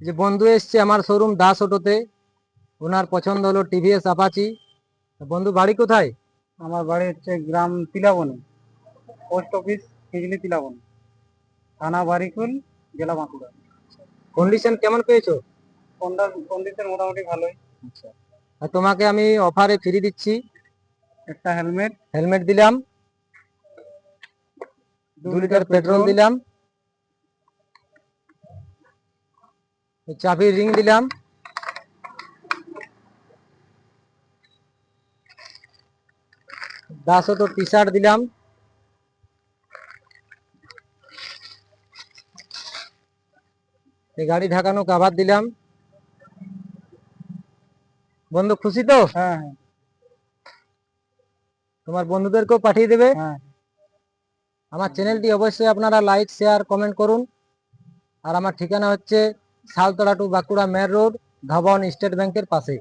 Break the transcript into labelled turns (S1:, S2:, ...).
S1: যে বন্ধু এসছে আমার শোরুম দাস অটোতে, ওনার পছন্দ হলো টিভিএস অ্যাপাচি। বন্ধু বাড়ি কোথায়?
S2: আমার বাড়ি হচ্ছে গ্রাম তিলাবনি, পোস্ট অফিস হিজলি তিলাবনি, থানা বারিকুল, জেলা বাঁকুড়া।
S1: কন্ডিশন কেমন পেয়েছো?
S2: কন্ডিশন মোটামুটি ভালোই।
S1: আচ্ছা, আর তোমাকে আমি অফারে ফ্রি দিচ্ছি।
S2: একটা হেলমেট,
S1: হেলমেট দিলাম, 2 লিটার পেট্রোল দিলাম, চাবির রিং দিলাম, দাস অটো টি শার্ট দিলাম, এই গাড়ি ঢাকানো কাভার দিলাম। বন্ধু খুশি তো?
S2: হ্যাঁ হ্যাঁ
S1: তোমার বন্ধুদেরকেও পাঠিয়ে দেবে।
S2: হ্যাঁ।
S1: আমার চ্যানেলটি অবশ্যই আপনারা লাইক শেয়ার কমেন্ট করুন। আর আমার ঠিকানা হচ্ছে Saltala to Bankura main road, ধবন স্টেট ব্যাংকের পাশে।